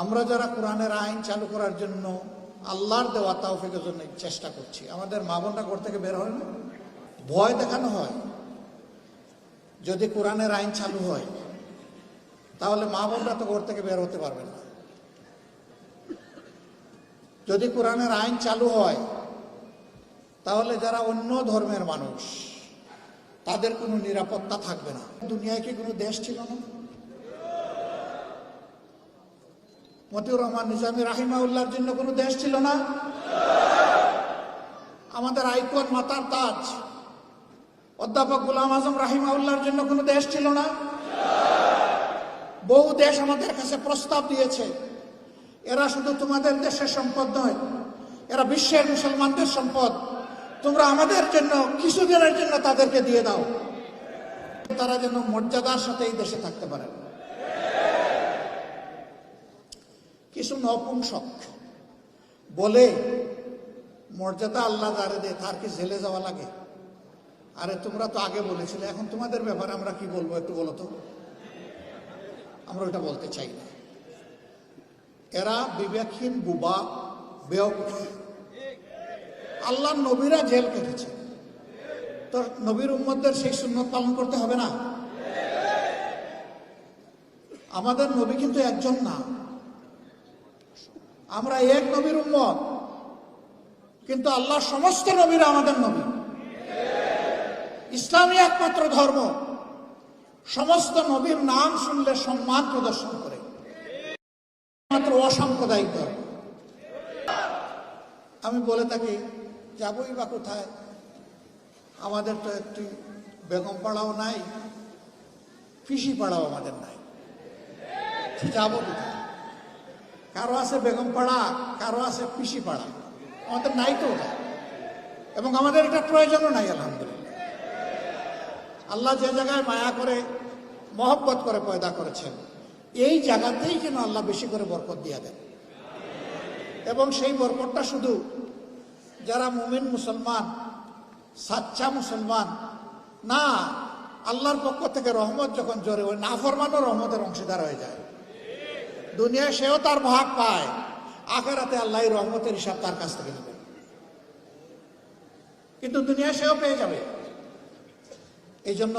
আমরা যারা কোরআনের আইন চালু করার জন্য আল্লাহর দেওয়া তৌফিকের জন্য চেষ্টা করছি, আমাদের মা বোনরা ঘর থেকে বের হয় না, ভয় দেখানো হয়। যদি কোরআনের আইন চালু হয় তাহলে মা বোনরা তো ঘর থেকে বের হতে পারবে না। যদি কোরআনের আইন চালু হয় তাহলে যারা অন্য ধর্মের মানুষ তাদের কোনো নিরাপত্তা থাকবে না। দুনিয়ায় কি কোনো দেশ ছিল না? মতিউর রহমান নিজামী রাহিমাহুল্লাহর জন্য কোনো দেশ ছিল না? আমাদের আইকন মাতার তাজ অধ্যাপক গোলাম আজম রাহিমাহুল্লাহর জন্য কোনো দেশ ছিল না? বহু দেশ আমাদের কাছে প্রস্তাব দিয়েছে, এরা শুধু তোমাদের দেশের সম্পদ নয়, এরা বিশ্বের মুসলমানদের সম্পদ, তোমরা আমাদের জন্য কিছুদিনের জন্য তাদেরকে দিয়ে দাও, তারা যেন মর্যাদার সাথে এই দেশে থাকতে পারে। কিছু নপুংসক বলে মর্যাদা আল্লাহ যারে দেয় তার কি জেলে যাওয়া লাগে? আরে তোমরা তো আগে বলেছিলে, এখন তোমাদের ব্যাপারে আমরা কি বলবো একটু বলো তো। আমরা ওটা বলতে চাই না। এরা বিবেকহীন, বুবা, বেওকুফ। আল্লাহর নবীরা জেল কেটেছে, তো নবীর উম্মতদের সেই সুন্নত পালন করতে হবে না? আমাদের নবী কিন্তু একজন না, আমরা এক নবীর উম্মত, কিন্তু আল্লাহর সমস্ত নবীরা আমাদের নবী। ইসলামী একমাত্র ধর্ম সমস্ত নবীর নাম শুনলে সম্মান প্রদর্শন করে, মাত্র অসাম্প্রদায়িক ধর্ম। আমি বলে থাকি, যাবই বা কোথায়? আমাদের তো একটি বেগম পাড়াও নাই, পিসি পাড়াও আমাদের নাই, যাবো কোথায়? কারো আছে বেগম পাড়া, কারো আছে পিসি পাড়া, আমাদের নাই তো ওটা, এবং আমাদের এটা প্রয়োজনও নাই। আলহামদুলিল্লাহ, আল্লাহ যে জায়গায় মায়া করে মহব্বত করে পয়দা করেছেন, এই জায়গাতেই যেন আল্লাহ বেশি করে বরকত দিয়ে দেন, এবং সেই বরকতটা শুধু যারা মুমিন মুসলমান, সাচ্চা মুসলমান না, আল্লাহর পক্ষ থেকে রহমত যখন জোরে ওই নাফরমানও রহমতের অংশীদার হয়ে যায়। দুনিয়ায় সেও তার ভাগ পায়, আখিরাতে আল্লাহ রহমতের হিসাব তার কাছ থেকে নেবে, কিন্তু দুনিয়ায় সেও পেয়ে যাবে। এই জন্য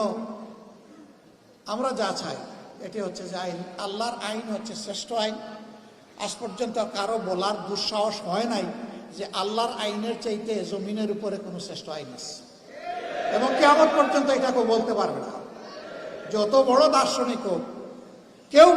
আমরা যা চাই এটি হচ্ছে যে আইন, আল্লাহর আইন হচ্ছে শ্রেষ্ঠ আইন। আজ পর্যন্ত কারো বলার দুঃসাহস হয় নাই যে আল্লাহর আইনের চাইতে জমিনের উপরে কোনো শ্রেষ্ঠ আইন আছে, এবং কিয়ামত পর্যন্ত এটা কেউ বলতে পারবে না। যত বড় দার্শনিক হোক, কেউ